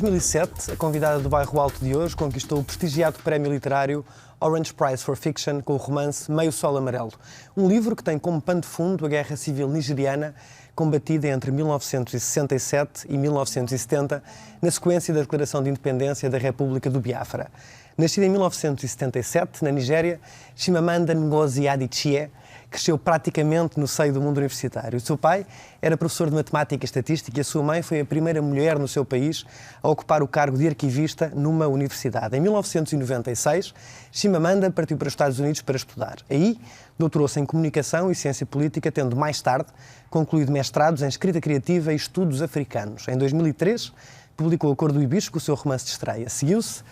2007, a convidada do Bairro Alto de hoje conquistou o prestigiado prémio literário Orange Prize for Fiction com o romance Meio Sol Amarelo, um livro que tem como pano de fundo a Guerra Civil Nigeriana, combatida entre 1967 e 1970, na sequência da Declaração de Independência da República do Biafra. Nascida em 1977, na Nigéria, Chimamanda Ngozi Adichie cresceu praticamente no seio do mundo universitário. O seu pai era professor de matemática e estatística e a sua mãe foi a primeira mulher no seu país a ocupar o cargo de arquivista numa universidade. Em 1996, Chimamanda partiu para os Estados Unidos para estudar. Aí, doutorou-se em Comunicação e Ciência Política, tendo mais tarde concluído mestrados em Escrita Criativa e Estudos Africanos. Em 2003, publicou A Cor do Hibisco, o seu romance de estreia. Seguiu-se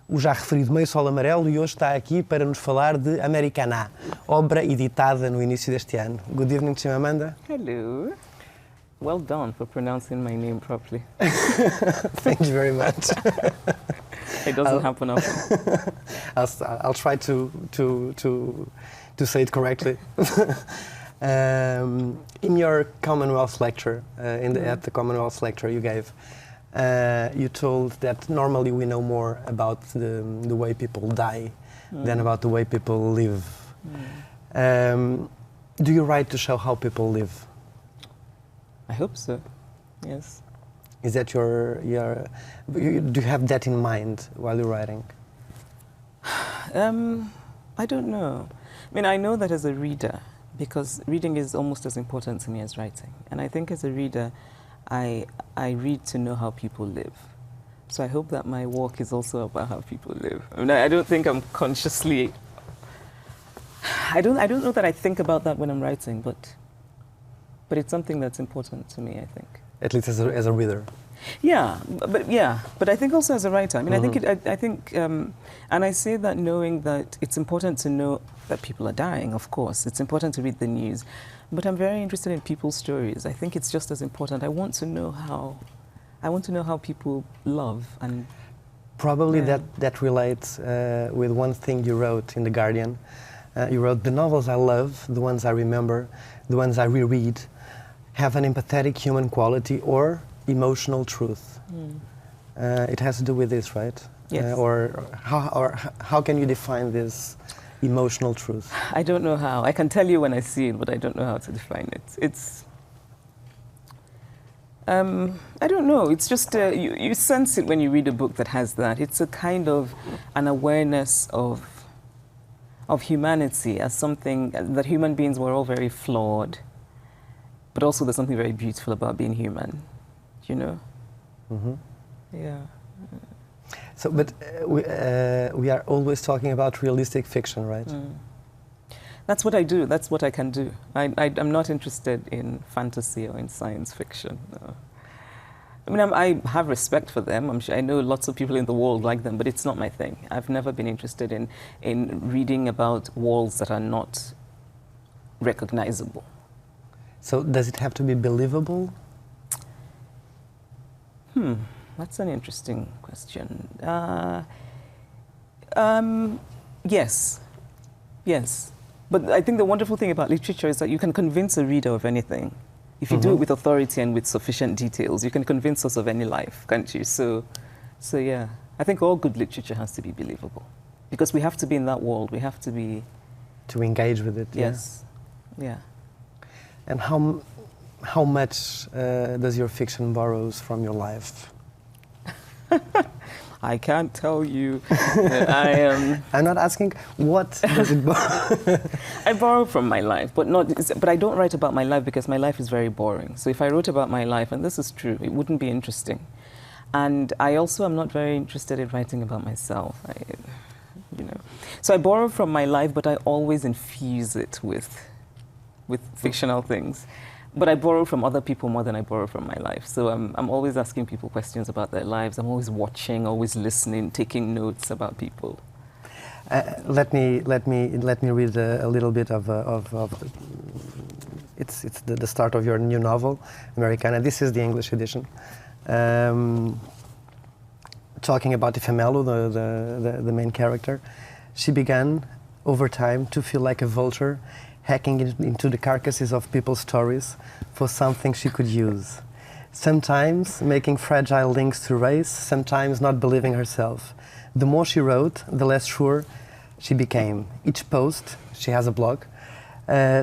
o já referido Meio Sol Amarelo e hoje está aqui para nos falar de Americanah, obra editada no início deste ano. Good evening, Chimamanda. Hello. Well done for pronouncing my name properly. Thank you very much. It doesn't happen often. I'll try to say it correctly. In your Commonwealth lecture, at the Commonwealth lecture you gave, you told that normally we know more about the way people die than about the way people live. Do you write to show how people live? I hope so, yes. Is that do you have that in mind while you're writing? I don't know. I mean, I know that as a reader, because reading is almost as important to me as writing. And I think as a reader, I read to know how people live. So I hope that my work is also about how people live. I mean, I don't think I'm consciously... I don't know that I think about that when I'm writing, but it's something that's important to me, I think. At least as a reader. Yeah, but I think also as a writer. I mean, I think, and I say that knowing that it's important to know that people are dying. Of course, it's important to read the news, but I'm very interested in people's stories. I think it's just as important. I want to know how people love and. Probably that relates with one thing you wrote in The Guardian. You wrote, "The novels I love, the ones I remember, the ones I reread, have an empathetic human quality or emotional truth." It has to do with this, right? Yes. Or how can you define this emotional truth? I don't know how. I can tell you when I see it, but I don't know how to define it. It's I don't know. It's just you sense it when you read a book that has that. It's a kind of an awareness of humanity as something that human beings were all very flawed, but also there's something very beautiful about being human. You know? Yeah. So, but we are always talking about realistic fiction, right? That's what I do. That's what I can do. I'm not interested in fantasy or in science fiction. No. I mean, I have respect for them. I'm sure I know lots of people in the world like them, but it's not my thing. I've never been interested in reading about worlds that are not recognizable. So does it have to be believable? That's an interesting question. Yes. But I think the wonderful thing about literature is that you can convince a reader of anything. If you do it with authority and with sufficient details, you can convince us of any life, can't you? So yeah, I think all good literature has to be believable. Because we have to be in that world, we have to be... To engage with it, yes. Yeah. And how much does your fiction borrows from your life? I can't tell you that I am... I'm not asking what does it borrow. I borrow from my life, but I don't write about my life because my life is very boring. So if I wrote about my life, and this is true, it wouldn't be interesting. And I also am not very interested in writing about myself. So I borrow from my life, but I always infuse it with fictional things. But I borrow from other people more than I borrow from my life. So I'm always asking people questions about their lives. I'm always watching, always listening, taking notes about people. Let me read a little bit of it's the start of your new novel, Americanah. This is the English edition. Talking about Ifemelo, the main character, she began over time to feel like a vulture hacking into the carcasses of people's stories for something she could use. Sometimes making fragile links to race, sometimes not believing herself. The more she wrote, the less sure she became. Each post, she has a blog,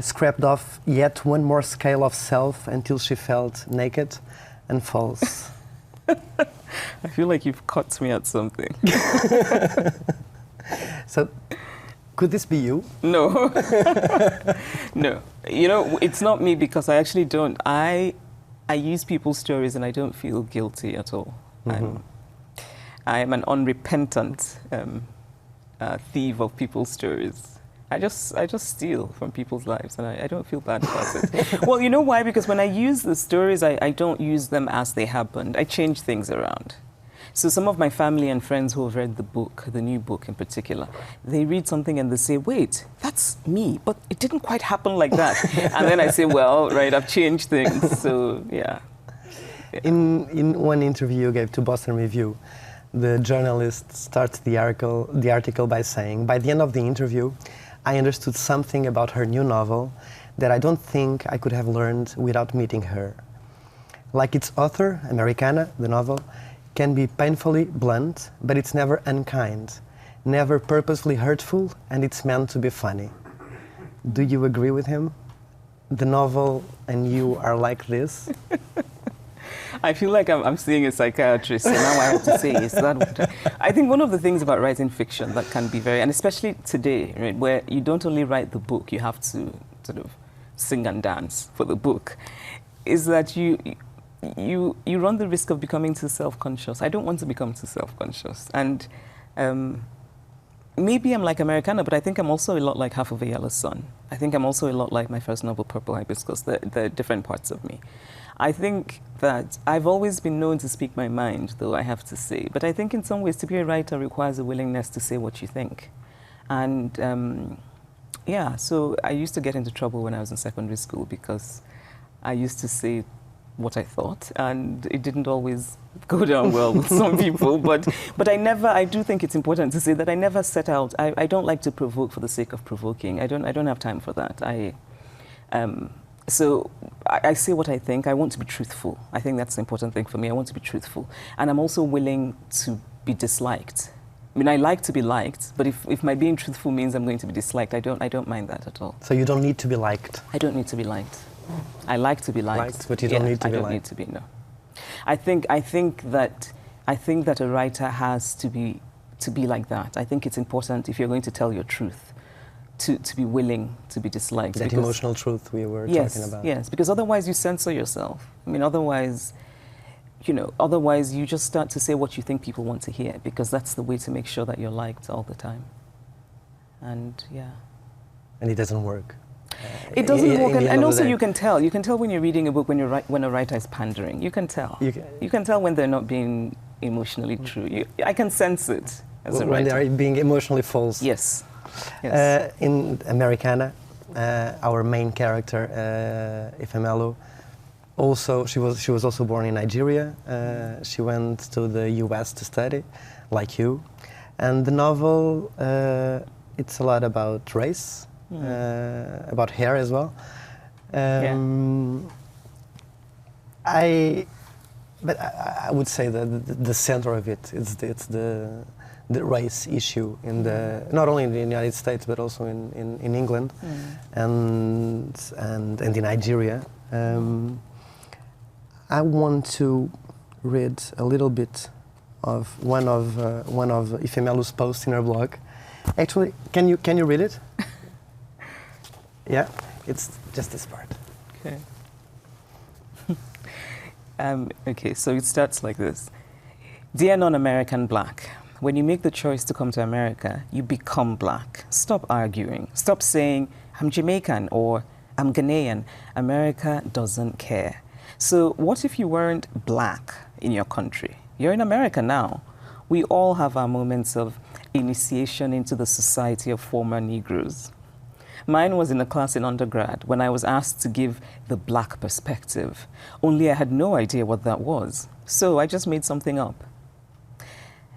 scrapped off yet one more scale of self until she felt naked and false. I feel like you've caught me at something. So, could this be you? No. No. You know, it's not me because I actually don't. I use people's stories and I don't feel guilty at all. Mm-hmm. I am an unrepentant thief of people's stories. I just steal from people's lives and I don't feel bad about it. Well, you know why? Because when I use the stories, I don't use them as they happened. I change things around. So some of my family and friends who have read the book, the new book in particular, they read something and they say, wait, that's me, but it didn't quite happen like that. And then I say, well, right, I've changed things. So, yeah. In one interview you gave to Boston Review, the journalist starts the article by saying, by the end of the interview, I understood something about her new novel that I don't think I could have learned without meeting her. Like its author, Americanah, the novel, can be painfully blunt, but it's never unkind, never purposely hurtful, and it's meant to be funny. Do you agree with him? The novel and you are like this? I feel like I'm seeing a psychiatrist, so now I have to say, is that what I think one of the things about writing fiction that can be very, and especially today, right, where you don't only write the book, you have to sort of sing and dance for the book, is that you run the risk of becoming too self-conscious. I don't want to become too self-conscious. And maybe I'm like Americanah, but I think I'm also a lot like Half of a Yellow Sun. I think I'm also a lot like my first novel, Purple Hibiscus, the different parts of me. I think that I've always been known to speak my mind, though, I have to say. But I think in some ways to be a writer requires a willingness to say what you think. And yeah, so I used to get into trouble when I was in secondary school because I used to say what I thought, and it didn't always go down well with some people, but I do think it's important to say that I never set out, I don't like to provoke for the sake of provoking. I don't have time for that. So I say what I think. I want to be truthful. I think that's the important thing for me. I want to be truthful. And I'm also willing to be disliked. I mean, I like to be liked, but if my being truthful means I'm going to be disliked, I don't mind that at all. So you don't need to be liked? I don't need to be liked. I like to be liked. But you don't need to be liked. I don't need to be, no. I think that a writer has to be like that. I think it's important if you're going to tell your truth to be willing to be disliked. That emotional truth we were talking about. Yes, because otherwise you censor yourself. I mean, otherwise you just start to say what you think people want to hear, because that's the way to make sure that you're liked all the time. And yeah. And it doesn't work. It doesn't work, and also you can tell. You can tell when you're reading a book when a writer is pandering. You can tell. You can tell when they're not being emotionally true. I can sense it as a writer. When they are being emotionally false. Yes. Yes. In Americanah, our main character, Ifemelu, also she was also born in Nigeria. She went to the U.S. to study, like you, and the novel it's a lot about race. About hair as well. I would say that the center of it is the race issue in not only in the United States but also in England and in Nigeria. I want to read a little bit of one of Ifemelu's posts in her blog. Actually, can you read it? Yeah, it's just this part. Okay. Okay, so it starts like this. Dear non-American black, when you make the choice to come to America, you become black. Stop arguing. Stop saying, I'm Jamaican or I'm Ghanaian. America doesn't care. So what if you weren't black in your country? You're in America now. We all have our moments of initiation into the society of former Negroes. Mine was in a class in undergrad when I was asked to give the black perspective, only I had no idea what that was. So I just made something up.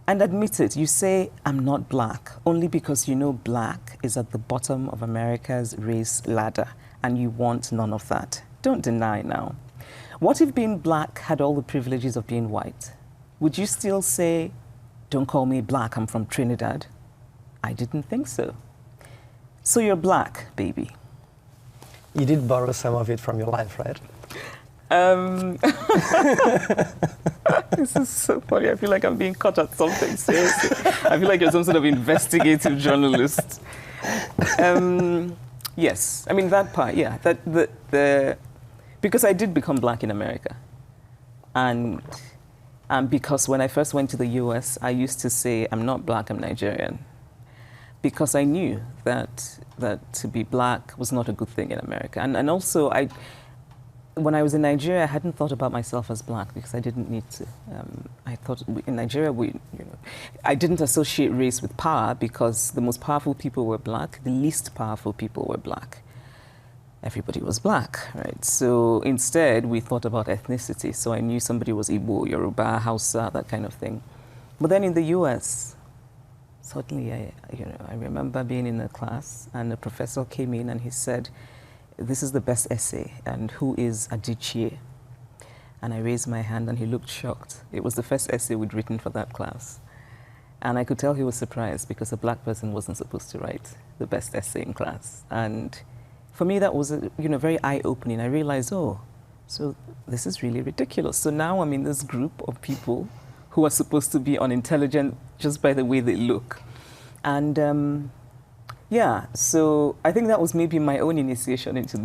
And admit it, you say, I'm not black, only because you know black is at the bottom of America's race ladder, and you want none of that. Don't deny now. What if being black had all the privileges of being white? Would you still say, don't call me black, I'm from Trinidad? I didn't think so. So you're black, baby. You did borrow some of it from your life, right? This is so funny. I feel like I'm being caught at something, seriously. I feel like you're some sort of investigative journalist. Yes, I mean, that part, yeah. Because I did become black in America. And because when I first went to the US, I used to say, I'm not black, I'm Nigerian. Because I knew that to be black was not a good thing in America. And also, when I was in Nigeria, I hadn't thought about myself as black because I didn't need to. I thought in Nigeria, I didn't associate race with power because the most powerful people were black, the least powerful people were black. Everybody was black, right? So instead, we thought about ethnicity. So I knew somebody was Igbo, Yoruba, Hausa, that kind of thing. But then in the US, suddenly, I remember being in a class and a professor came in and he said, this is the best essay, and who is Adichie? And I raised my hand and he looked shocked. It was the first essay we'd written for that class. And I could tell he was surprised because a black person wasn't supposed to write the best essay in class. And for me, that was very eye-opening. I realized, oh, so this is really ridiculous. So now I'm in this group of people who are supposed to be unintelligent just by the way they look. And yeah, so I think that was maybe my own initiation into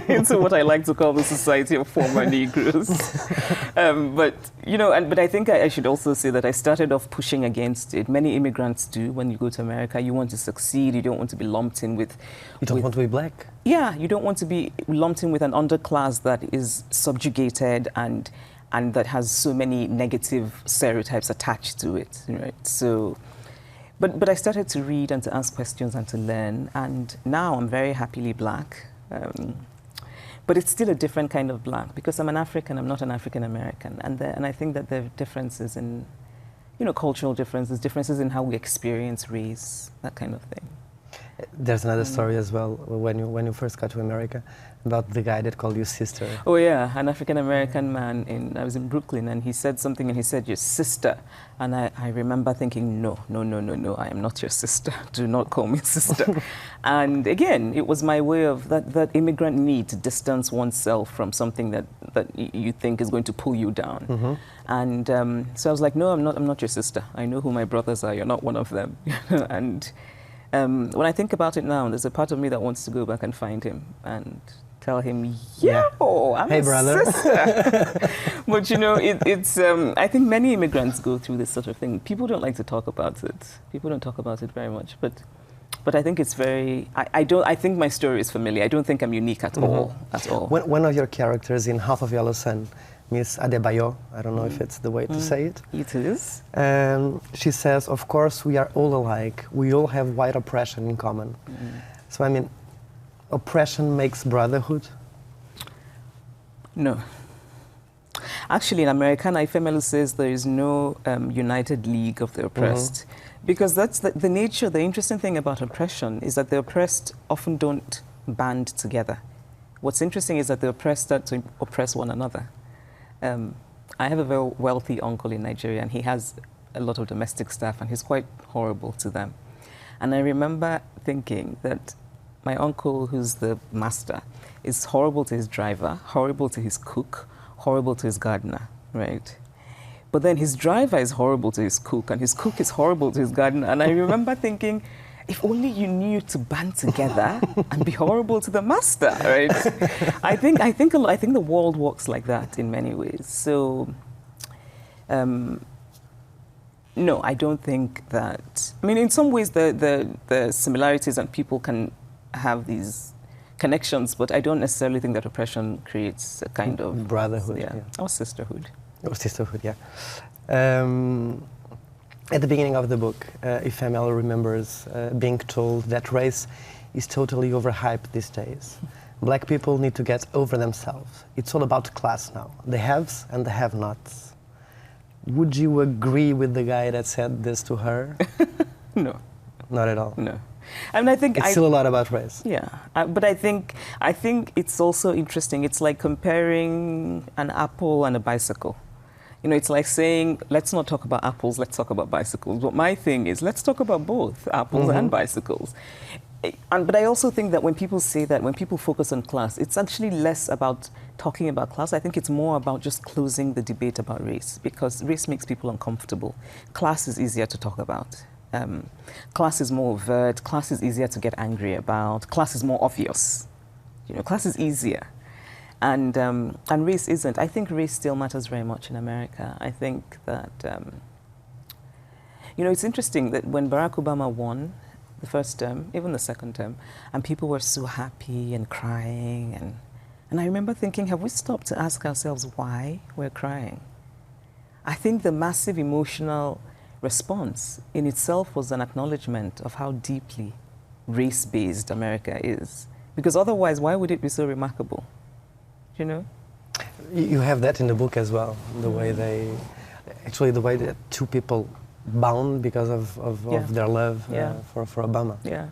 into what I like to call the society of former Negroes. But I think I should also say that I started off pushing against it. Many immigrants do. When you go to America, you want to succeed. You don't want to be lumped in with. You don't want to be black. Yeah, you don't want to be lumped in with an underclass that is subjugated and that has so many negative stereotypes attached to it. Right? So. But I started to read and to ask questions and to learn, and now I'm very happily black. But it's still a different kind of black because I'm an African, I'm not an African American. And I think that there are differences in, cultural differences in how we experience race, that kind of thing. There's another story as well when you first got to America about the guy that called you sister. Oh yeah, an African American man I was in Brooklyn and he said something and he said, your sister. And I remember thinking, no, I am not your sister. Do not call me sister. And again, it was my way of that immigrant need to distance oneself from something that you think is going to pull you down. Mm-hmm. And so I was like, no, I'm not your sister. I know who my brothers are. You're not one of them. And when I think about it now, there's a part of me that wants to go back and find him and tell him, I'm hey, a brother. sister. But it's I think many immigrants go through this sort of thing. People don't like to talk about it. People don't talk about it very much. But I think it's very. I think my story is familiar. I don't think I'm unique at all. At all. One of your characters in Half of Yellow Sun, Miss Adebayo, I don't know if it's the way to say it. It is. She says, of course, we are all alike. We all have white oppression in common. So, I mean, oppression makes brotherhood? No. Actually, in Americanah, Ifemelu says there is no united league of the oppressed. Because that's the nature, the interesting thing about oppression is that the oppressed often don't band together. What's interesting is that the oppressed start to oppress one another. I have a very wealthy uncle in Nigeria, and he has a lot of domestic staff, and he's quite horrible to them. And I remember thinking that my uncle, who's the master, is horrible to his driver, horrible to his cook, horrible to his gardener, right? But then his driver is horrible to his cook, and his cook is horrible to his gardener. And I remember thinking, if only you knew to band together and be horrible to the master, right? I think the world works like that in many ways. So, no, I don't think that. I mean, in some ways, the similarities and people can have these connections, but I don't necessarily think that oppression creates a kind of brotherhood, or sisterhood. Or sisterhood, yeah. At the beginning of the book, Ifemelu remembers being told that race is totally overhyped these days. Black people need to get over themselves. It's all about class now, the haves and the have-nots. Would you agree with the guy that said this to her? No. Not at all? No. I mean, I think it's still a lot about race. Yeah, but I think it's also interesting. It's like comparing an apple and a bicycle. You know, it's like saying, let's not talk about apples, let's talk about bicycles. But my thing is, let's talk about both apples and bicycles. But I also think that when people say that, when people focus on class, it's actually less about talking about class. I think it's more about just closing the debate about race, because race makes people uncomfortable. Class is easier to talk about. Class is more overt. Class is easier to get angry about. Class is more obvious. You know, class is easier. And race isn't. I think race still matters very much in America. I think that, you know, it's interesting that when Barack Obama won the first term, even the second term, and people were so happy and crying, and I remember thinking, have we stopped to ask ourselves why we're crying? I think the massive emotional response in itself was an acknowledgement of how deeply race-based America is. Because otherwise, why would it be so remarkable? You know? You have that in the book as well, the way the way that two people bound because of their love for Obama. Yeah.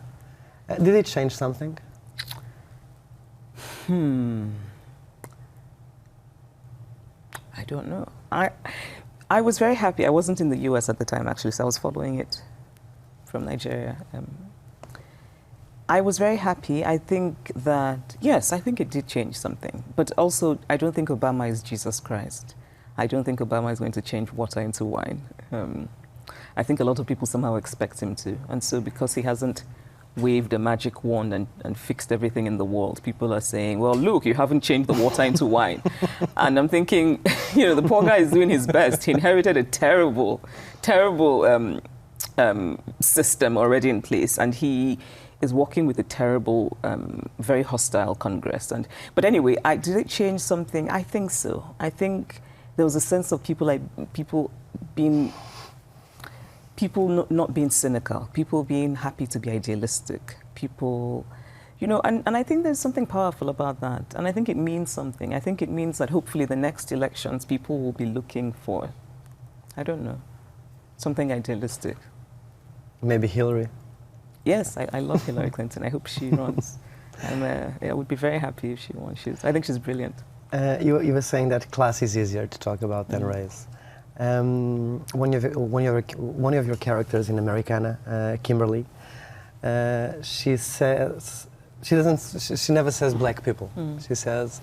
Did it change something? I don't know. I was very happy. I wasn't in the US at the time, actually, so I was following it from Nigeria. I was very happy. I think that, yes, I think it did change something. But also, I don't think Obama is Jesus Christ. I don't think Obama is going to change water into wine. I think a lot of people somehow expect him to. And so because he hasn't waved a magic wand and fixed everything in the world, people are saying, well, look, you haven't changed the water into wine. And I'm thinking, you know, the poor guy is doing his best. He inherited a terrible, terrible system already in place. And he is working with a terrible, very hostile Congress. But anyway, did it change something? I think so. I think there was a sense of people not being cynical, people being happy to be idealistic, people, you know, and I think there's something powerful about that. And I think it means something. I think it means that hopefully the next elections, people will be looking for, I don't know, something idealistic. Maybe Hillary. Yes, I love Hillary Clinton. I hope she runs. I would be very happy if she won. I think she's brilliant. You were saying that class is easier to talk about than race. One of your characters in Americanah, Kimberly, she never says black people. She says,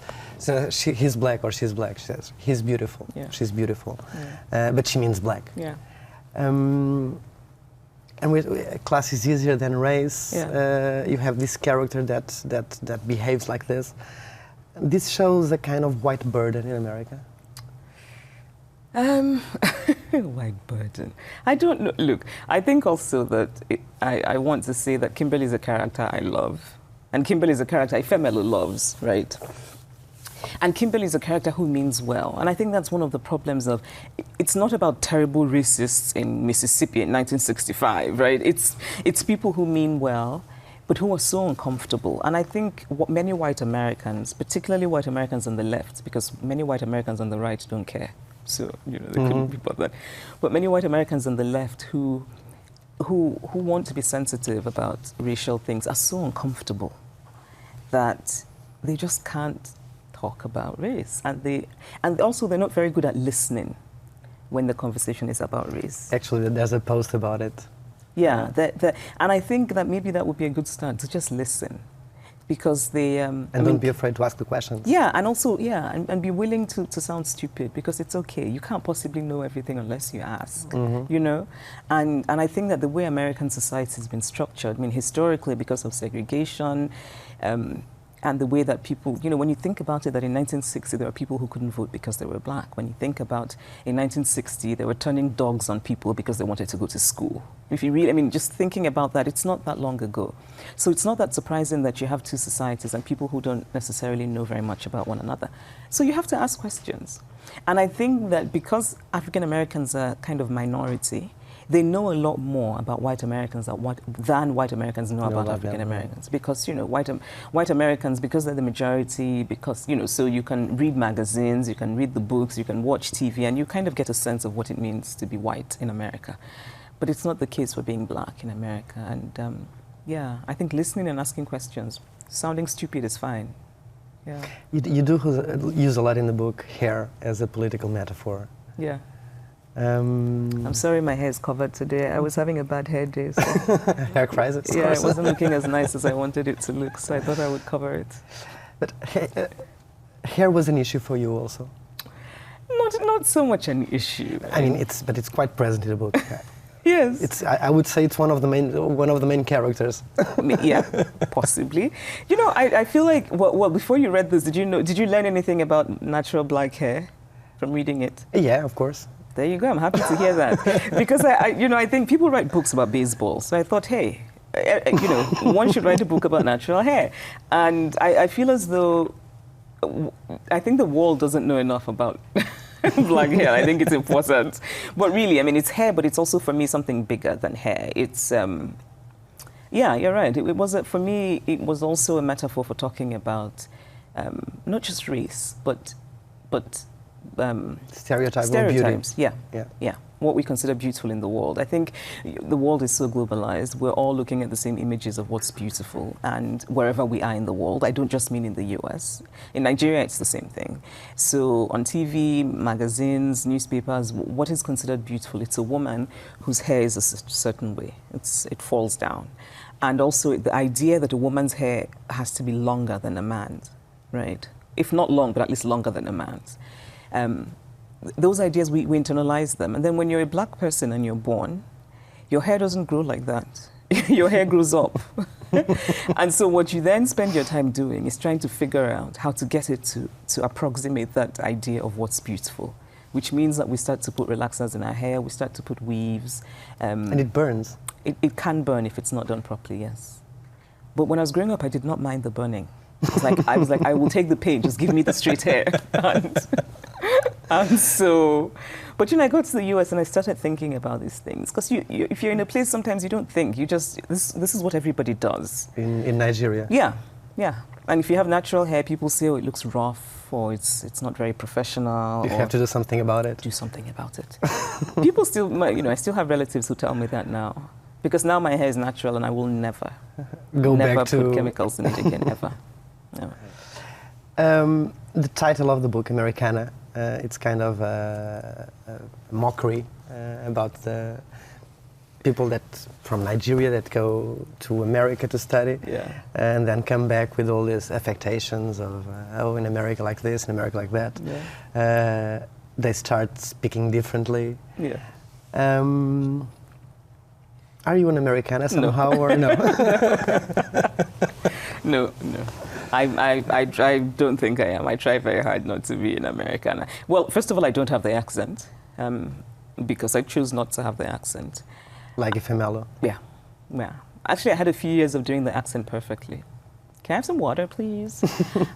he's black or she's black. She says, he's beautiful, she's beautiful. But she means black. Yeah. And class is easier than race. You have this character that behaves like this. This shows a kind of white burden in America. White burden. I don't know. Look, I think also that I want to say that Kimberly is a character I love. And Kimberly is a character Ifemelu loves, right? And Kimberly is a character who means well. And I think that's one of the problems of, it's not about terrible racists in Mississippi in 1965, right? It's people who mean well, but who are so uncomfortable. And I think many white Americans, particularly white Americans on the left, because many white Americans on the right don't care. So, you know, they couldn't be bothered. But many white Americans on the left who want to be sensitive about racial things are so uncomfortable that they just can't talk about race. And also they're not very good at listening when the conversation is about race. Actually, there's a post about it. Yeah, and I think that maybe that would be a good start, to just listen. Because they... and don't be afraid to ask the questions. Yeah, and also, and be willing to sound stupid, because it's okay. You can't possibly know everything unless you ask, you know? And I think that the way American society has been structured, I mean, historically, because of segregation, and the way that people, you know, when you think about it, that in 1960 there were people who couldn't vote because they were black. When you think about in 1960 they were turning dogs on people because they wanted to go to school. If you really, I mean, just thinking about that, it's not that long ago. So it's not that surprising that you have two societies and people who don't necessarily know very much about one another. So you have to ask questions. And I think that because African Americans are kind of minority, they know a lot more about white Americans than white Americans know about African Americans. Because, you know, white Americans, because they're the majority, because, you know, so you can read magazines, you can read the books, you can watch TV, and you kind of get a sense of what it means to be white in America. But it's not the case for being black in America. And Yeah, I think listening and asking questions. Sounding stupid is fine. Yeah. You do use a lot in the book hair as a political metaphor. Yeah. I'm sorry my hair is covered today. I was having a bad hair day. So hair crisis? Yeah, it wasn't looking as nice as I wanted it to look, so I thought I would cover it. But hair was an issue for you also? Not so much an issue. I mean, but it's quite present in the book. Yes. I would say it's one of the main characters. Yeah, possibly. You know, I feel like, well, before you read this, did you learn anything about natural black hair from reading it? Yeah, of course. There you go. I'm happy to hear that. Because I think people write books about baseball. So I thought, hey, one should write a book about natural hair. And I feel as though, I think the world doesn't know enough about black hair. I think it's important. But really, I mean, it's hair, but it's also for me something bigger than hair. It's, yeah, you're right. For me, it was also a metaphor for talking about not just race, but stereotypes. Yeah. What we consider beautiful in the world. I think the world is so globalized. We're all looking at the same images of what's beautiful, and wherever we are in the world, I don't just mean in the US. In Nigeria, it's the same thing. So on TV, magazines, newspapers, what is considered beautiful? It's a woman whose hair is a certain way. It falls down. And also the idea that a woman's hair has to be longer than a man's, right? If not long, but at least longer than a man's. Those ideas, we internalize them. And then when you're a black person and you're born, your hair doesn't grow like that. Your hair grows up. And so what you then spend your time doing is trying to figure out how to get it to approximate that idea of what's beautiful, which means that we start to put relaxers in our hair, we start to put weaves. And it burns. It can burn if it's not done properly, yes. But when I was growing up, I did not mind the burning. I was like, I will take the pain, just give me the straight hair. And so, but I got to the US and I started thinking about these things. Because if you're in a place, sometimes you don't think. This is what everybody does. In Nigeria? Yeah. And if you have natural hair, people say, oh, it looks rough, or it's not very professional. You have to do something about it. Do something about it. People still, I still have relatives who tell me that now. Because now my hair is natural and I will never put chemicals in it again, ever. No. The title of the book, Americanah, it's kind of a mockery about the people from Nigeria that go to America to study, and then come back with all these affectations of, in America like this, in America like that. Yeah. They start speaking differently. Yeah. Are you an Americanah somehow, or no? No. I don't think I am. I try very hard not to be an Americanah. Well, first of all, I don't have the accent, because I choose not to have the accent. Like a Femelo? Yeah. Actually, I had a few years of doing the accent perfectly. Can I have some water, please?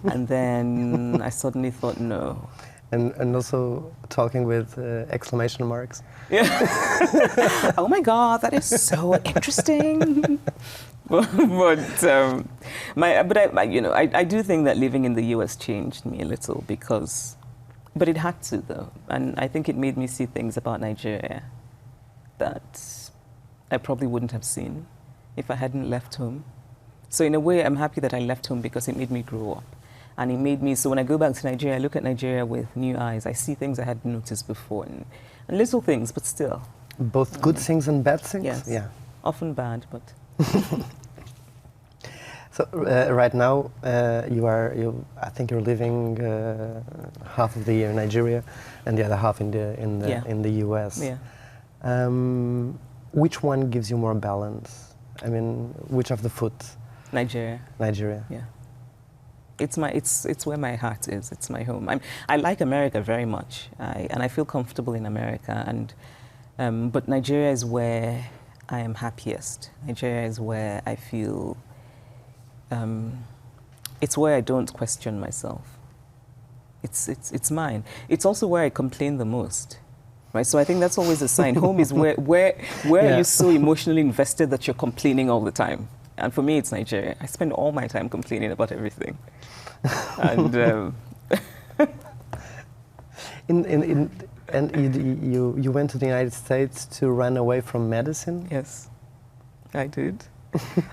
And then I suddenly thought, no. And also talking with exclamation marks? Yeah. Oh my God, that is so interesting. I do think that living in the US changed me a little but it had to though. And I think it made me see things about Nigeria that I probably wouldn't have seen if I hadn't left home. So in a way, I'm happy that I left home because it made me grow up. And it made me, so when I go back to Nigeria, I look at Nigeria with new eyes. I see things I hadn't noticed before, and little things, but still. Both good things and bad things? Yes. Yeah. Often bad, but. So right now, I think you're living half of the year in Nigeria, and the other half in the US. Yeah. Which one gives you more balance? I mean, which of the foot? Nigeria. Yeah. It's where my heart is. It's my home. I like America very much, and I feel comfortable in America. But Nigeria is where I am happiest. Nigeria is where I feel. It's where I don't question myself. It's mine. It's also where I complain the most, right? So I think that's always a sign. Home is where are you so emotionally invested that you're complaining all the time? And for me, it's Nigeria. I spend all my time complaining about everything. And you went to the United States to run away from medicine? Yes, I did.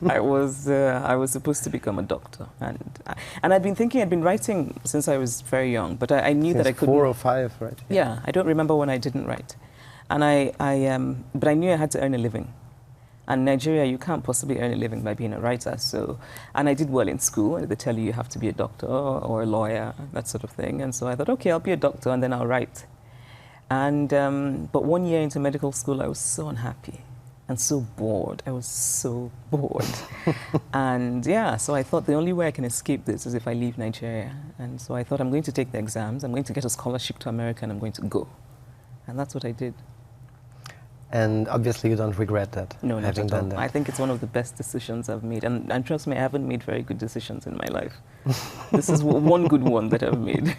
I was supposed to become a doctor, and I'd been thinking, I'd been writing since I was very young, but I knew that I couldn't. 4 or 5, right? Yeah, I don't remember when I didn't write, and but I knew I had to earn a living. And in Nigeria, you can't possibly earn a living by being a writer. So, and I did well in school, and they tell you have to be a doctor or a lawyer, that sort of thing. And so I thought, okay, I'll be a doctor, and then I'll write. And but 1 year into medical school, I was so unhappy and so bored. I was so bored. And yeah, so I thought the only way I can escape this is if I leave Nigeria. And so I thought, I'm going to take the exams, I'm going to get a scholarship to America, and I'm going to go. And that's what I did. And obviously you don't regret that, no, having done that. I think it's one of the best decisions I've made. And trust me, I haven't made very good decisions in my life. This is one good one that I've made.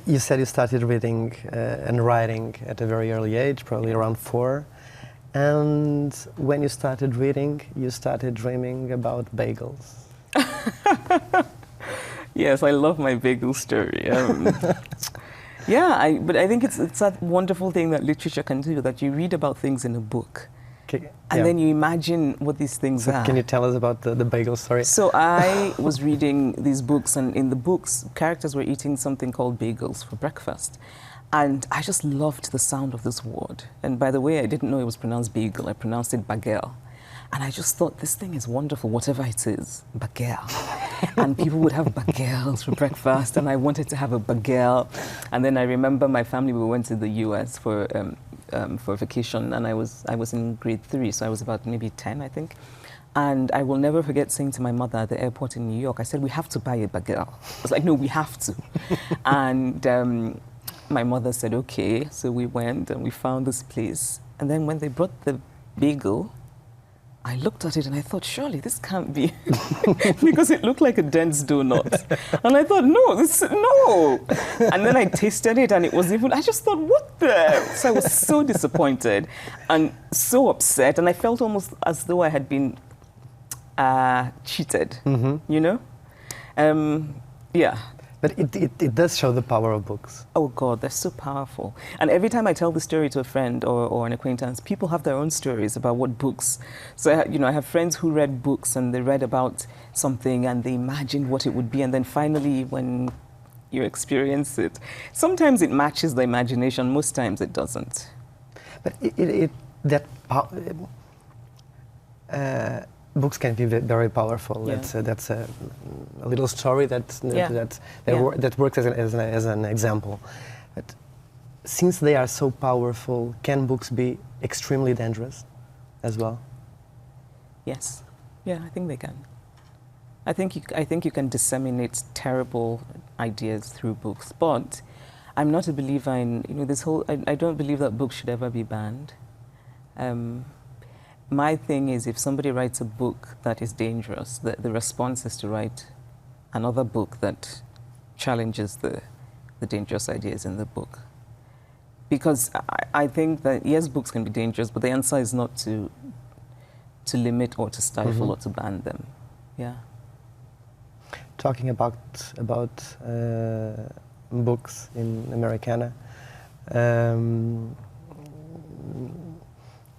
You said you started reading and writing at a very early age, probably around 4. And when you started reading, you started dreaming about bagels. Yes, I love my bagel story. Yeah, but I think it's that wonderful thing that literature can do, that you read about things in a book, and then you imagine what these things are. Can you tell us about the bagel story? So I was reading these books, and in the books, characters were eating something called bagels for breakfast. And I just loved the sound of this word. And by the way, I didn't know it was pronounced bagel. I pronounced it bagel. And I just thought, this thing is wonderful, whatever it is, bagel. And people would have bagels for breakfast, and I wanted to have a bagel. And then I remember my family, we went to the US for vacation, and I was in grade 3, so I was about maybe 10, I think. And I will never forget saying to my mother at the airport in New York, I said, we have to buy a bagel. I was like, no, we have to. And my mother said, okay. So we went and we found this place. And then when they brought the bagel, I looked at it and I thought, surely this can't be, because it looked like a dense donut. And I thought, no. And then I tasted it and it was even, I just thought, what the? So I was so disappointed and so upset. And I felt almost as though I had been cheated, you know? Yeah. But it does show the power of books. Oh God, they're so powerful. And every time I tell the story to a friend or an acquaintance, people have their own stories about what books. So I have friends who read books and they read about something and they imagined what it would be, and then finally when you experience it, sometimes it matches the imagination, most times it doesn't. But books can be very powerful. Yeah. That's a little story that works as an example. But since they are so powerful, can books be extremely dangerous as well? Yes. Yeah, I think they can. I think you can disseminate terrible ideas through books, but I'm not a believer in this whole. I don't believe that books should ever be banned. My thing is, if somebody writes a book that is dangerous, the response is to write another book that challenges the dangerous ideas in the book. Because I think that, yes, books can be dangerous, but the answer is not to limit or to stifle or to ban them. Yeah. Talking about books in Americanah,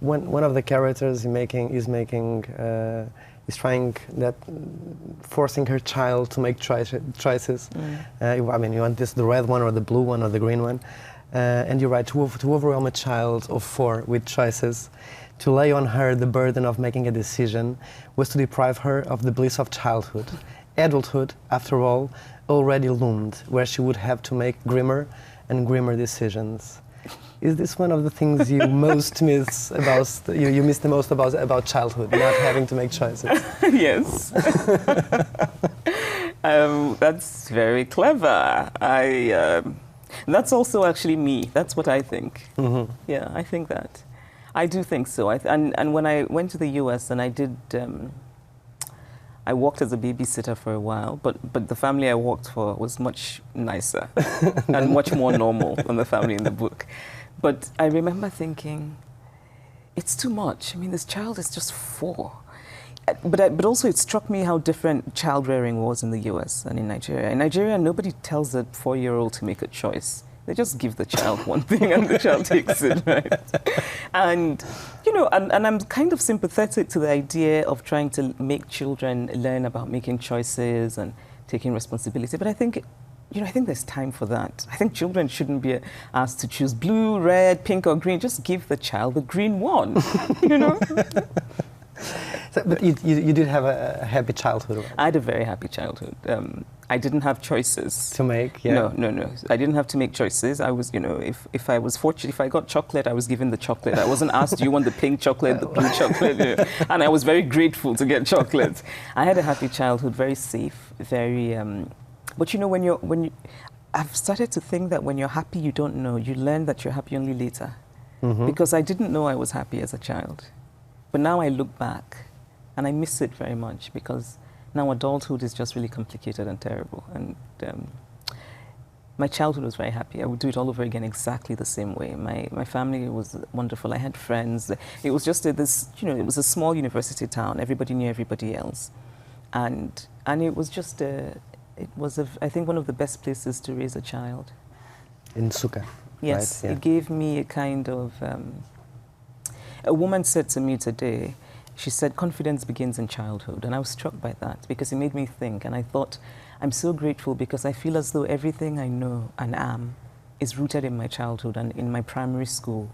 one of the characters forcing her child to make choices. I mean, you want the red one or the blue one or the green one, and you write to overwhelm a child of 4 with choices. To lay on her the burden of making a decision was to deprive her of the bliss of childhood. Adulthood, after all, already loomed, where she would have to make grimmer and grimmer decisions. Is this one of the things you most miss about, you miss the most about childhood, not having to make choices? Yes. That's very clever. That's also actually me. That's what I think. Yeah, I think that. I do think so. And when I went to the US and I did, I worked as a babysitter for a while, but the family I worked for was much nicer and much more normal than the family in the book. But I remember thinking, it's too much. I mean, this child is just 4. But also it struck me how different child rearing was in the US and in Nigeria. In Nigeria, nobody tells a 4-year-old to make a choice. They just give the child one thing and the child takes it, right? And, you know, and I'm kind of sympathetic to the idea of trying to make children learn about making choices and taking responsibility. But I think, you know, I think there's time for that. I think children shouldn't be asked to choose blue, red, pink, or green. Just give the child the green one, you know? So, but you did have a happy childhood, right? I had a very happy childhood. I didn't have choices To make, yeah. No. I didn't have to make choices. I was, you know, if I was fortunate, if I got chocolate, I was given the chocolate. I wasn't asked, do you want the pink chocolate, the blue chocolate? You know? And I was very grateful to get chocolate. I had a happy childhood, very safe, very. But you know, I've started to think that when you're happy, you don't know. You learn that you're happy only later, because I didn't know I was happy as a child. But now I look back, and I miss it very much because now adulthood is just really complicated and terrible. And my childhood was very happy. I would do it all over again exactly the same way. My family was wonderful. I had friends. It was just it was a small university town. Everybody knew everybody else. And it was just, I think, one of the best places to raise a child. In Suka. Yes, right? Yeah. It gave me a kind of, a woman said to me today, she said, confidence begins in childhood. And I was struck by that because it made me think. And I thought, I'm so grateful because I feel as though everything I know and am is rooted in my childhood and in my primary school,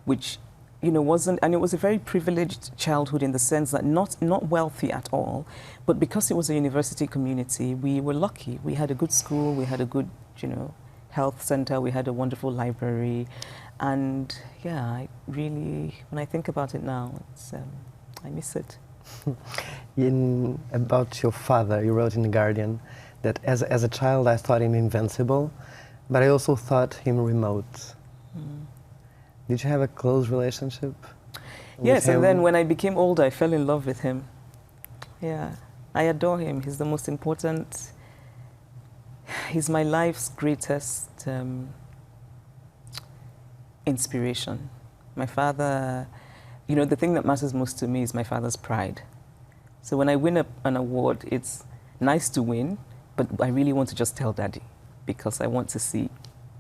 which, you know, and it was a very privileged childhood in the sense that not wealthy at all, but because it was a university community, we were lucky. We had a good school, we had a good, you know, health center, we had a wonderful library. And yeah, I really, when I think about it now, it's, I miss it. About your father, you wrote in The Guardian that as a child I thought him invincible, but I also thought him remote. Did you have a close relationship Yes, with him? And then when I became older, I fell in love with him. Yeah, I adore him. He's the most important, he's my life's greatest inspiration. My father, you know, the thing that matters most to me is my father's pride. So when I win an award, it's nice to win, but I really want to just tell Daddy because I want to see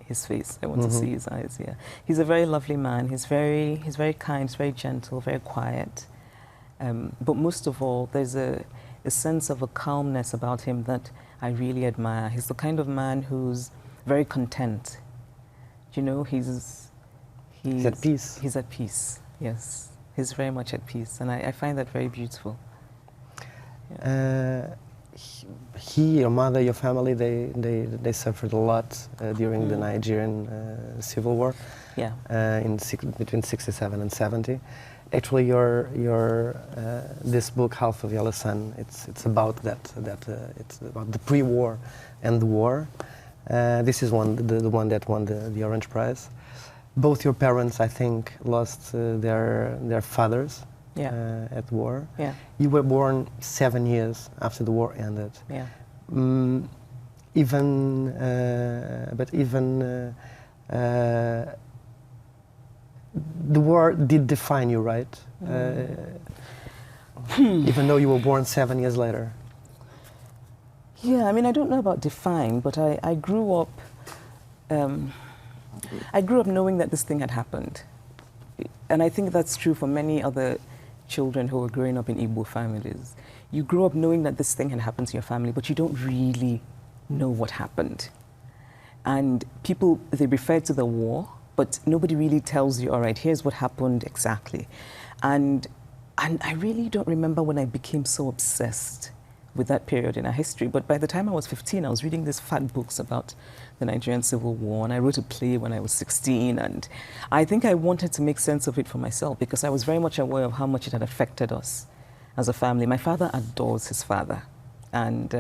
his face. I want to see his eyes. Yeah, he's a very lovely man. He's very kind. He's very gentle, very quiet. But most of all, there's a sense of a calmness about him that I really admire. He's the kind of man who's very content. You know, he's at peace. He's at peace. Yes. He's very much at peace, and I find that very beautiful. Yeah. Your mother, your family, they suffered a lot during the Nigerian civil war. Yeah. Between 67 and 70. Actually, this book, Half of Yellow Sun, it's about that. It's about the pre-war and the war. This is the one that won the Orange Prize. Both your parents, I think, lost their fathers at war. Yeah. You were born 7 years after the war ended. Yeah. The war did define you, right? Even though you were born 7 years later. Yeah, I mean, I don't know about define, but I grew up. I grew up knowing that this thing had happened. And I think that's true for many other children who are growing up in Igbo families. You grow up knowing that this thing had happened to your family, but you don't really know what happened. And people, they refer to the war, but nobody really tells you, all right, here's what happened exactly. And I really don't remember when I became so obsessed with that period in our history. But by the time I was 15, I was reading these fat books about the Nigerian Civil War, and I wrote a play when I was 16, and I think I wanted to make sense of it for myself because I was very much aware of how much it had affected us as a family. My father adores his father, and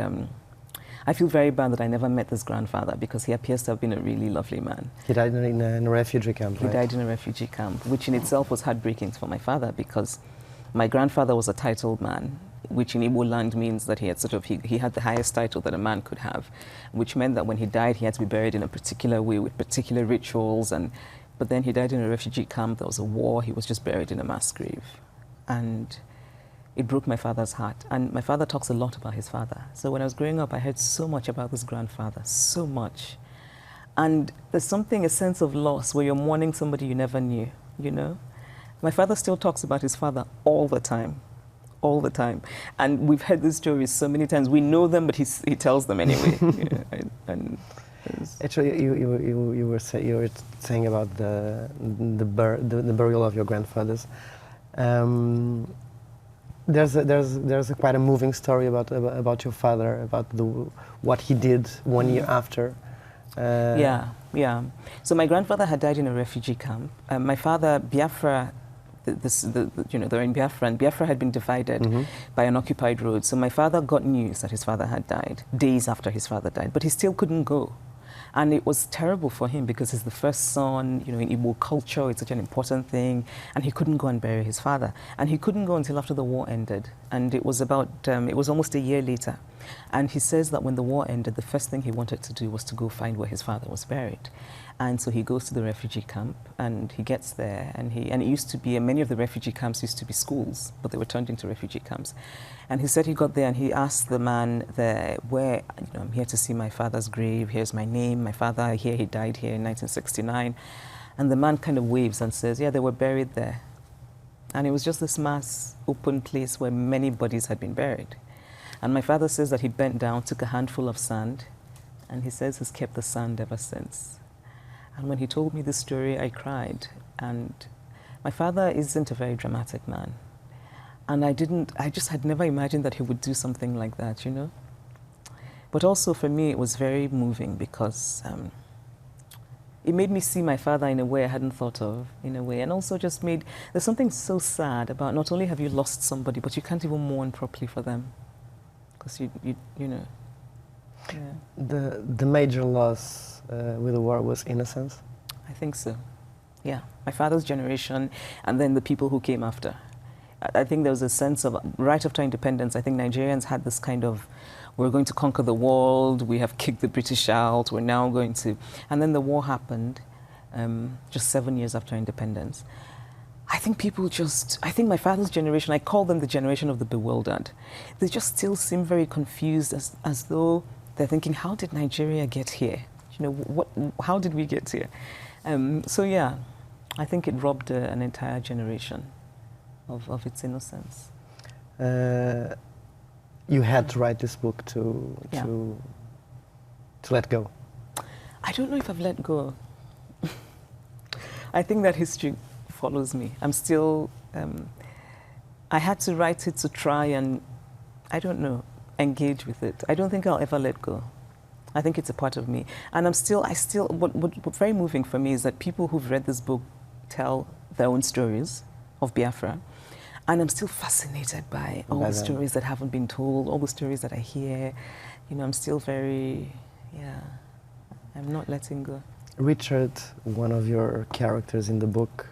I feel very bad that I never met this grandfather because he appears to have been a really lovely man. He died in a refugee camp, right? He died in a refugee camp, which in itself was heartbreaking for my father because my grandfather was a titled man, which in Igbo land means that he had he had the highest title that a man could have, which meant that when he died, he had to be buried in a particular way with particular rituals. But then he died in a refugee camp. There was a war. He was just buried in a mass grave. And it broke my father's heart. And my father talks a lot about his father. So when I was growing up, I heard so much about this grandfather, so much. And there's something, a sense of loss where you're mourning somebody you never knew, you know? My father still talks about his father all the time. All the time. And we've heard these stories so many times. We know them, but he tells them anyway. And actually, you were saying about the burial of your grandfathers. There's quite a moving story about your father, about what he did 1 year after. Yeah. So my grandfather had died in a refugee camp. My father, Biafra, they're in Biafra, and Biafra had been divided by an occupied road. So my father got news that his father had died days after his father died, but he still couldn't go. And it was terrible for him because he's the first son, you know, in Igbo culture, it's such an important thing, and he couldn't go and bury his father. And he couldn't go until after the war ended. And it was it was almost a year later. And he says that when the war ended, the first thing he wanted to do was to go find where his father was buried. And so he goes to the refugee camp, and he gets there, and it used to be, many of the refugee camps used to be schools, but they were turned into refugee camps. And he said he got there, and he asked the man there, where, you know, I'm here to see my father's grave, here's my name, my father here, he died here in 1969. And the man kind of waves and says, yeah, they were buried there. And it was just this mass open place where many bodies had been buried. And my father says that he bent down, took a handful of sand, and he says he's kept the sand ever since. And when he told me this story, I cried. And my father isn't a very dramatic man. And I just had never imagined that he would do something like that, you know? But also for me, it was very moving because it made me see my father in a way I hadn't thought of, in a way. And also just there's something so sad about not only have you lost somebody, but you can't even mourn properly for them. Because you know. Yeah. The major loss with the war was innocence? I think so, yeah. My father's generation, and then the people who came after. I think there was a sense of, right after independence, I think Nigerians had this kind of, we're going to conquer the world, we have kicked the British out, we're now going to... And then the war happened, just 7 years after independence. I think I think my father's generation, I call them the generation of the bewildered. They just still seem very confused, as though they're thinking, how did Nigeria get here? You know, how did we get here? So yeah, I think it robbed an entire generation of its innocence. You had to write this book to let go. I don't know if I've let go. I think that history follows me. I'm still, I had to write it to try and, I don't know, engage with it. I don't think I'll ever let go. I think it's a part of me. And what's very moving for me is that people who've read this book tell their own stories of Biafra. And I'm still fascinated by all the stories that haven't been told, all the stories that I hear. You know, I'm still very, I'm not letting go. Richard, one of your characters in the book,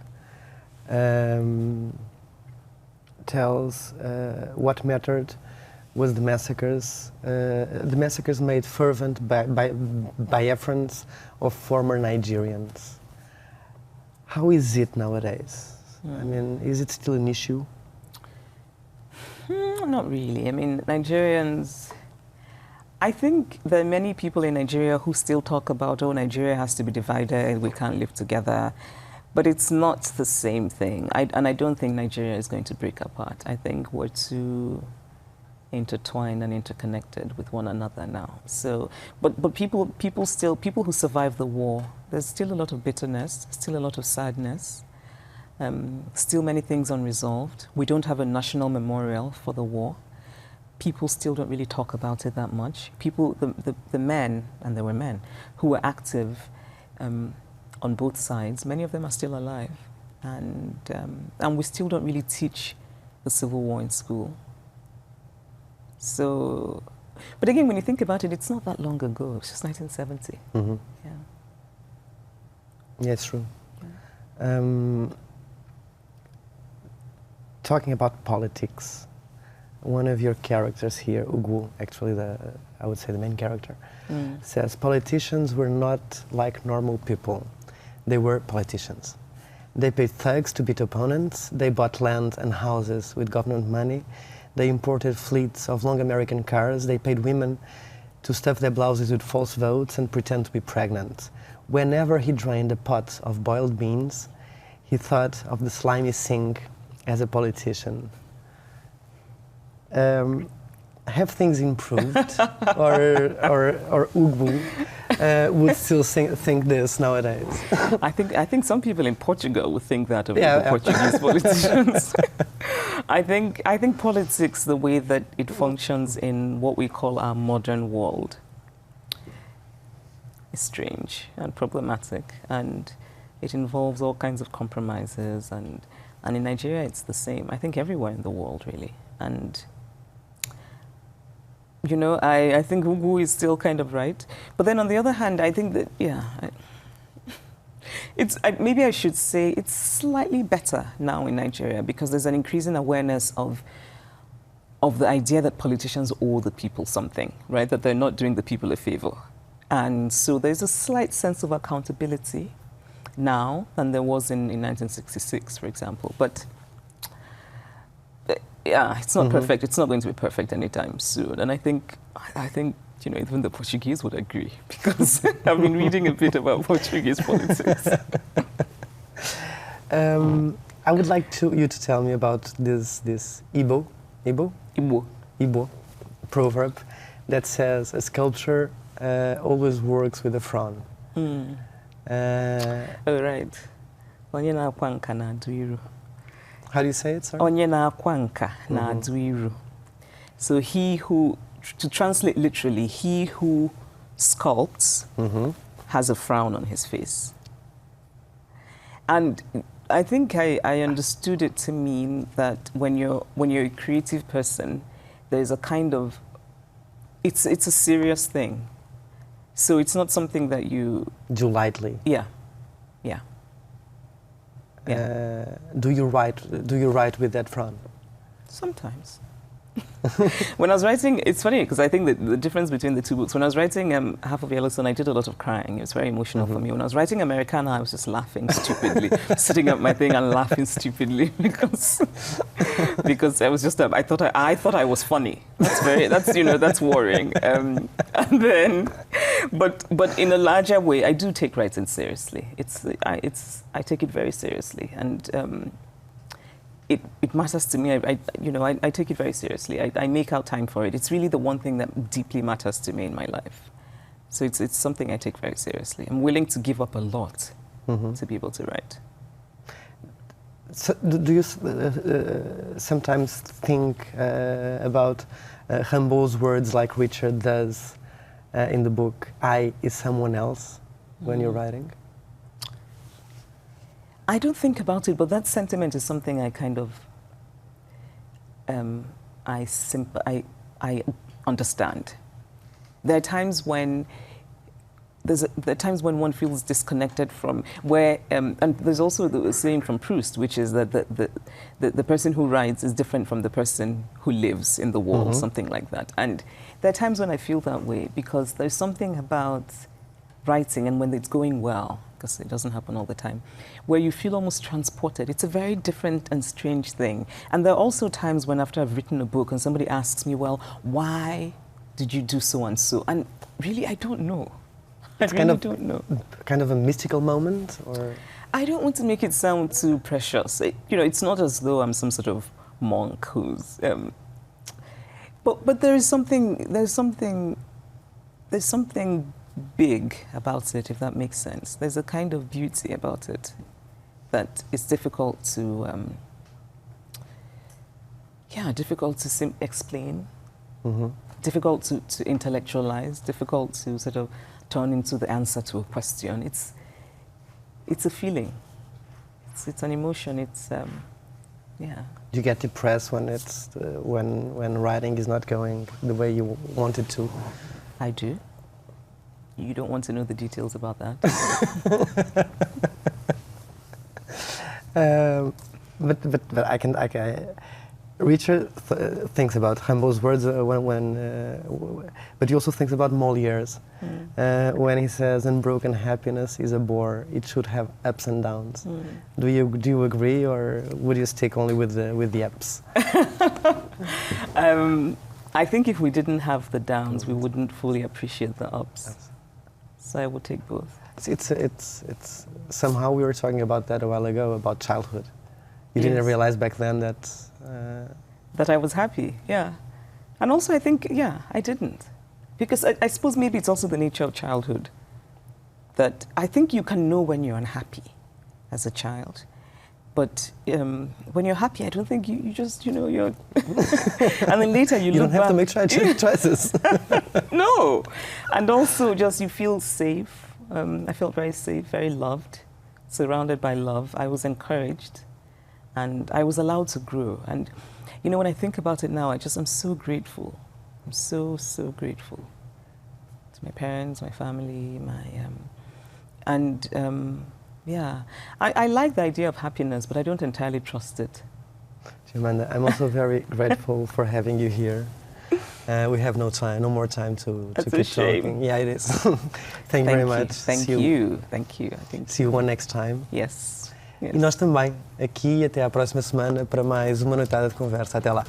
tells what mattered was the massacres. The massacres made fervent by Biafrans of former Nigerians. How is it nowadays? I mean, is it still an issue? Not really. I mean, Nigerians, I think there are many people in Nigeria who still talk about, oh, Nigeria has to be divided, we can't live together. But it's not the same thing. And I don't think Nigeria is going to break apart. I think we're too intertwined and interconnected with one another now. So, but people who survived the war, there's still a lot of bitterness, still a lot of sadness. Still many things unresolved. We don't have a national memorial for the war. People still don't really talk about it that much. People, the men, and there were men, who were active on both sides, many of them are still alive. And we still don't really teach the Civil War in school. So, but again, when you think about it, it's not that long ago. It's just 1970. Mm-hmm. Yeah. Yeah, it's true. Yeah. Talking about politics, one of your characters here, Ugu, actually I would say the main character, says politicians were not like normal people. They were politicians. They paid thugs to beat opponents. They bought land and houses with government money. They imported fleets of long American cars. They paid women to stuff their blouses with false votes and pretend to be pregnant. Whenever he drained a pot of boiled beans, he thought of the slimy sink as a politician. Have things improved, or Hugo would still think this nowadays? I think some people in Portugal would think that of the Portuguese politicians. I think politics, the way that it functions in what we call our modern world, is strange and problematic, and it involves all kinds of compromises, and in Nigeria it's the same. I think everywhere in the world, really. And you know, I think Hugo is still kind of right. But then on the other hand, I think that, maybe I should say it's slightly better now in Nigeria, because there's an increasing awareness of the idea that politicians owe the people something, right? That they're not doing the people a favor. And so there's a slight sense of accountability now than there was in 1966, for example. But yeah, it's not perfect. It's not going to be perfect anytime soon. And I think, you know, even the Portuguese would agree, because I've been reading a bit about Portuguese politics. I would like you to tell me about this Igbo proverb that says a sculpture always works with a frown. Oh, right. Onye na-akwa nka na-adụ iru. How do you say it, sorry? Onye na-akwa nka na-adụ iru. So he who, to translate literally, he who sculpts has a frown on his face. And I think I understood it to mean that when you're a creative person, there's a kind of, it's a serious thing. So it's not something that you do lightly. Yeah. Do you write with that frown? Sometimes. When I was writing, it's funny because I think that the difference between the two books, when I was writing Half of Yellowstone, I did a lot of crying. It was very emotional for me. When I was writing Americanah, I was just laughing stupidly, sitting at my thing and laughing stupidly because I was just I thought I was funny. That's worrying. And then, but in a larger way, I do take writing seriously. I take it very seriously, and it matters to me. I take it very seriously. I make out time for it. It's really the one thing that deeply matters to me in my life. So it's something I take very seriously. I'm willing to give up a lot to be able to write. So do you sometimes think about Rimbaud's words, like Richard does in the book, I is someone else, when you're writing? I don't think about it, but that sentiment is something I kind of, I understand. There are times when one feels disconnected from where, and there's also the saying from Proust, which is that the person who writes is different from the person who lives in the world, something like that. And there are times when I feel that way, because there's something about writing, and when it's going well, because it doesn't happen all the time, where you feel almost transported. It's a very different and strange thing. And there are also times when after I've written a book and somebody asks me, well, why did you do so and so? And really, I don't know. I really don't know. Kind of a mystical moment, or? I don't want to make it sound too precious. It's not as though I'm some sort of monk who's, but there's something big about it, if that makes sense. There's a kind of beauty about it that is difficult to, explain, difficult to intellectualize, difficult to sort of turn into the answer to a question. It's a feeling. It's an emotion. Do you get depressed when when writing is not going the way you want it to? I do. You don't want to know the details about that. But I can. Richard thinks about Rimbaud's words but he also thinks about Molière's when he says, "Unbroken happiness is a bore; it should have ups and downs." Do you agree, or would you stick only with the ups? I think if we didn't have the downs, we wouldn't fully appreciate the ups. So I would take both. It's somehow we were talking about that a while ago, about childhood. You didn't realize back then that... That I was happy, yeah. And also I think, yeah, I didn't. Because I suppose maybe it's also the nature of childhood. That I think you can know when you're unhappy as a child. But when you're happy, I don't think you just, you know, you're... and then later you look back... You don't have to make choices. No. And also just you feel safe. I felt very safe, very loved, surrounded by love. I was encouraged and I was allowed to grow. And, you know, when I think about it now, I'm so grateful. I'm so, so grateful to my parents, my family, yeah, I like the idea of happiness, but I don't entirely trust it. Chimamanda, I'm also very grateful for having you here. We have no more time to keep talking. Yeah, it is. Thank you very much. Thank you. See you one next time. Yes. E nós também, aqui até à próxima semana para mais uma noitada de conversa. Até lá.